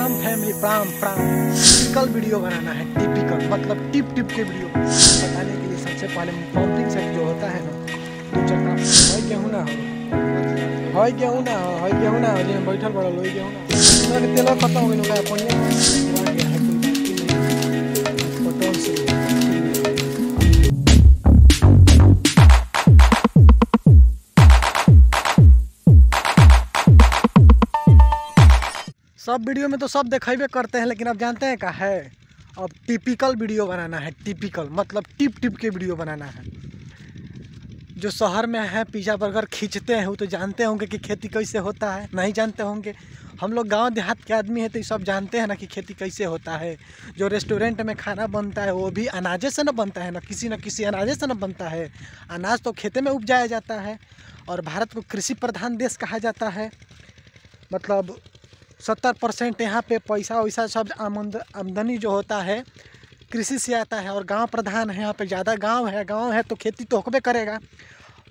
प्राम family प्राम प्राम। Typical video बनाना है, typical मतलब tip tip के वीडियो बताने के लिए सबसे पहले पंपिंग सेट जो होता है ना, दो चक्का है गेहूँ ना हो, है गेहूँ ना हो, है गेहूँ ना हो, जिसमें बैठल बड़ा लोई गेहूँ ना तेल खत्म हो गया है पनिया पटोल से। सब वीडियो में तो सब दिखावे करते हैं, लेकिन अब जानते हैं क्या है, अब टिपिकल वीडियो बनाना है। टिपिकल मतलब टिप टिप के वीडियो बनाना है। जो शहर में है पिज़्ज़ा बर्गर खींचते हैं वो तो जानते होंगे कि खेती कैसे होता है, नहीं जानते होंगे। हम लोग गांव देहात के आदमी हैं तो ये सब जानते हैं ना कि खेती कैसे होता है। जो रेस्टोरेंट में खाना बनता है वो भी अनाजे से न बनता है, ना किसी अनाजे से न बनता है। अनाज तो खेते में उपजाया जाता है और भारत को कृषि प्रधान देश कहा जाता है। मतलब 70% यहाँ पे पैसा वैसा सब आमदनी जो होता है कृषि से आता है। और गांव प्रधान है, यहाँ पे ज़्यादा गांव है तो खेती तो होकबे करेगा।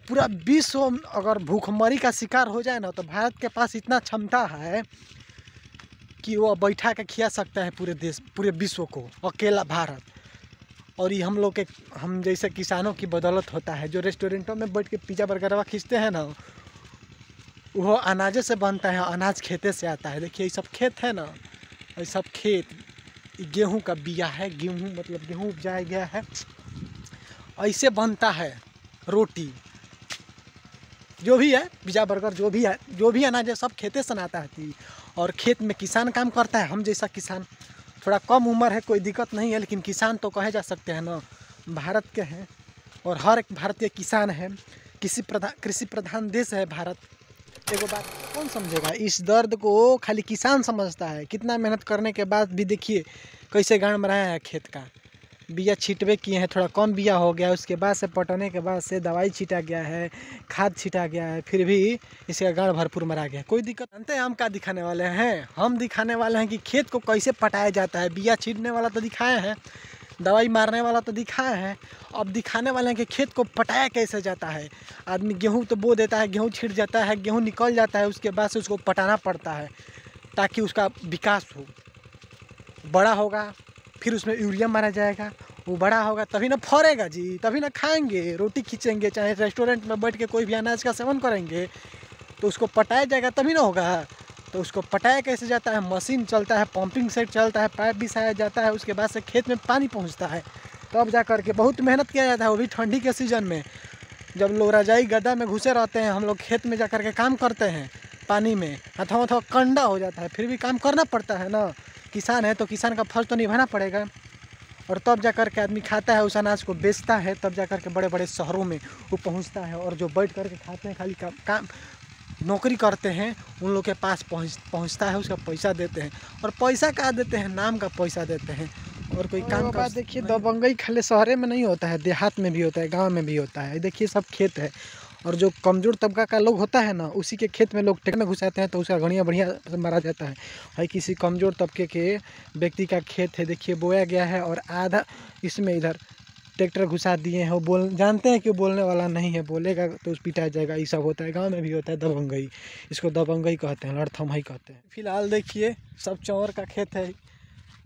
पूरा विश्व अगर भूखमरी का शिकार हो जाए ना तो भारत के पास इतना क्षमता है कि वो बैठा के खिला सकता है पूरे विश्व को, अकेला भारत। और ये हम जैसे किसानों की बदौलत होता है। जो रेस्टोरेंटों में बैठ के पिज़्ज़ा बर्गर खींचते हैं ना, वो अनाजे से बनता है, अनाज खेते से आता है। देखिए ये सब खेत है ना, ये सब खेत गेहूं का बिया है, गेहूं मतलब गेहूं उपजाया गया है। ऐसे बनता है रोटी, जो भी है पिज़्ज़ा बर्गर जो भी अनाज है सब खेते से आता है। और खेत में किसान काम करता है। हम जैसा किसान थोड़ा कम उम्र है, कोई दिक्कत नहीं है, लेकिन किसान तो कहे जा सकते हैं ना, भारत के हैं और हर एक भारतीय किसान है। कृषि प्रधान देश है भारत। एगो बात कौन समझेगा, इस दर्द को खाली किसान समझता है। कितना मेहनत करने के बाद भी देखिए कैसे गाड़ मराया है खेत का। बिया छिटवे किए हैं, थोड़ा कम बिया हो गया, उसके बाद से पटने के बाद से दवाई छीटा गया है, खाद छीटा गया है, फिर भी इसका गाड़ भरपूर मरा गया। कोई दिक्कत जानते हैं हम क्या दिखाने वाले हैं? हम दिखाने वाले हैं कि खेत को कैसे पटाया जाता है। बिया छीटने वाला तो दिखाए हैं, दवाई मारने वाला तो दिखाया है, अब दिखाने वाले हैं कि खेत को पटाया कैसे जाता है। आदमी गेहूं तो बो देता है, गेहूं छिट जाता है, गेहूं निकल जाता है, उसके बाद से उसको पटाना पड़ता है ताकि उसका विकास हो, बड़ा होगा, फिर उसमें यूरिया मारा जाएगा, वो बड़ा होगा तभी ना फरेगा जी, तभी ना खाएंगे, रोटी खींचेंगे, चाहे रेस्टोरेंट में बैठ के कोई भी अनाज का सेवन करेंगे तो उसको पटाया जाएगा तभी ना होगा। तो उसको पटाया कैसे जाता है? मशीन चलता है, पंपिंग सेट चलता है, पाइप बिछाया जाता है, उसके बाद से खेत में पानी पहुंचता है, तब जा कर के बहुत मेहनत किया जाता है। वो भी ठंडी के सीज़न में, जब लोग रजाई गद्दा में घुसे रहते हैं, हम लोग खेत में जा कर के काम करते हैं, पानी में हथवा कंडा हो जाता है, फिर भी काम करना पड़ता है ना। किसान है तो किसान का फर्ज तो निभाना पड़ेगा। और तब जा कर के आदमी खाता है, उस अनाज को बेचता है, तब जा कर के बड़े बड़े शहरों में वो पहुंचता है। और जो बैठ कर के खाते हैं, खाली काम नौकरी करते हैं, उन लोग के पास पहुंचता है, उसका पैसा देते हैं। और पैसा क्या देते हैं? नाम का पैसा देते हैं। और कोई काम का देखिए, दबंगई खाली शहर में नहीं होता है, देहात में भी होता है, गांव में भी होता है। देखिए सब खेत है, और जो कमज़ोर तबका का लोग होता है ना, उसी के खेत में लोग ट्रैक्टर में घुसाते हैं तो उसका घड़िया बढ़िया मारा जाता है। किसी कमज़ोर तबके के व्यक्ति का खेत है, देखिए बोया गया है और आधा इसमें इधर ट्रैक्टर घुसा दिए हैं। वो जानते हैं कि बोलने वाला नहीं है, बोलेगा तो पिटा जाएगा। ये सब होता है, गांव में भी होता है दबंगई, इसको दबंगई कहते हैं, लड़थमई कहते हैं। फिलहाल देखिए सब चौर का खेत है,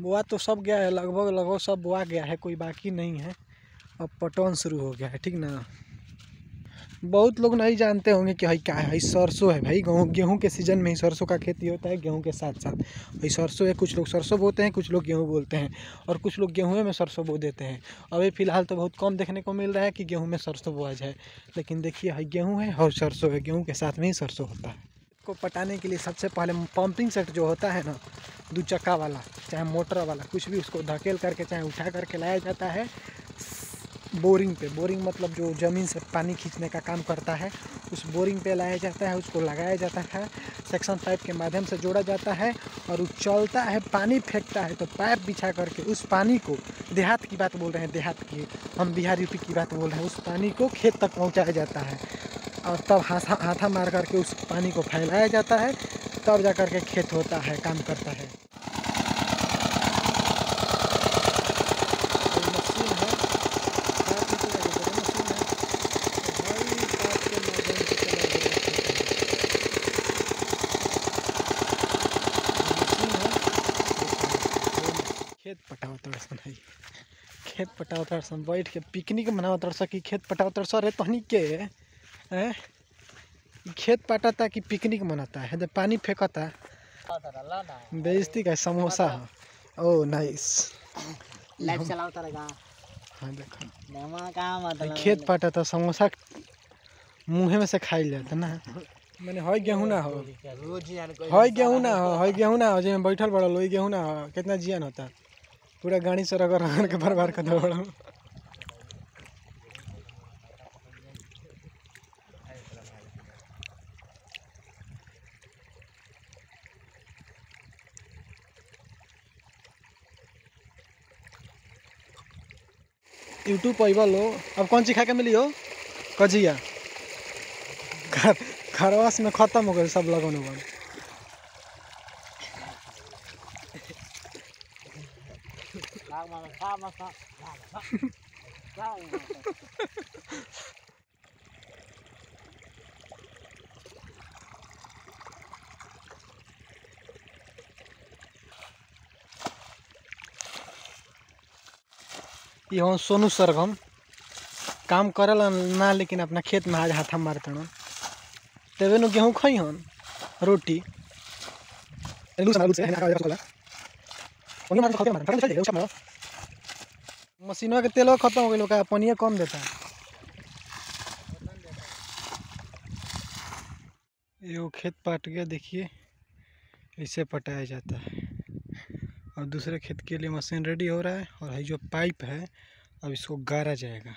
बोआ तो सब गया है, लगभग सब बोआ गया है, कोई बाकी नहीं है। अब पटवन शुरू हो गया है, ठीक ना। बहुत लोग नहीं जानते होंगे कि भाई क्या है, सरसों है भाई। गेहूँ के सीज़न में ही सरसों का खेती होता है, गेहूँ के साथ साथ भाई सरसों है। कुछ लोग सरसों बोते हैं, कुछ लोग गेहूँ बोलते हैं, और कुछ लोग गेहूँ में सरसों बो देते हैं। अभी फ़िलहाल तो बहुत कम देखने को मिल रहा है कि गेहूँ में सरसों बोआ जाए, लेकिन देखिए भाई गेहूँ है और सरसों है, गेहूँ के साथ में ही सरसों होता है। को पटाने के लिए सबसे पहले पंपिंग सेट जो होता है ना, 2 चक्का वाला चाहे मोटर वाला कुछ भी, उसको धकेल करके चाहे उठा करके लाया जाता है बोरिंग पे। बोरिंग मतलब जो ज़मीन से पानी खींचने का काम करता है, उस बोरिंग पे लाया जाता है, उसको लगाया जाता है, सेक्शन पाइप के माध्यम से जोड़ा जाता है और वो चलता है, पानी फेंकता है। तो पाइप बिछा करके उस पानी को, देहात की बात बोल रहे हैं, देहात की, हम बिहार यूपी की बात बोल रहे हैं, उस पानी को खेत तक पहुँचाया जाता है। और तब हाथा मार करके उस पानी को फैलाया जाता है, तब जा कर के खेत होता है, काम करता है। खेत पटाओ तरसन है, खेत पटाओ तरसन बैठ के पिकनिक मनाओ तरसन कि खेत पटाओ तरसन रे तहनी के हैं। खेत पटाता कि पिकनिक मनाता है, जब पानी फेंकता बेइज्जती का समोसा है। ओ नाइस लाइव चलाओ तारेगा। हाँ देखो नेमा का मतलब खेत पटाता समोसा मुँह में से खाई जाता ना। मैंने हई गेहूं ना हो, रोज यार कोई हई गेहूं ना हो, हई गेहूं ना हो जे बैठल बड़ा लोई गेहूं ना हो, कितना जियान होता पूरा गाड़ी से रगड़ रगड़ के बर्बाद कर दे बड़ा। यूट्यूब पर लो अब कौन सी खा के मिली हो कजिया खरवास में खत्म हो गए सब लगन उगन। ये हो सोनू सरगम काम करेला ना, लेकिन अपना खेत में आज हाथा मारते न तेवे नु गेहूं खाई हन रोटी मशीनवा के तेल खत्म हो गई, पानी कम देता है। ये खेत पाट गया, देखिए ऐसे पटाया जाता है। और दूसरे खेत के लिए मशीन रेडी हो रहा है, और ये जो पाइप है अब इसको गाड़ा जाएगा।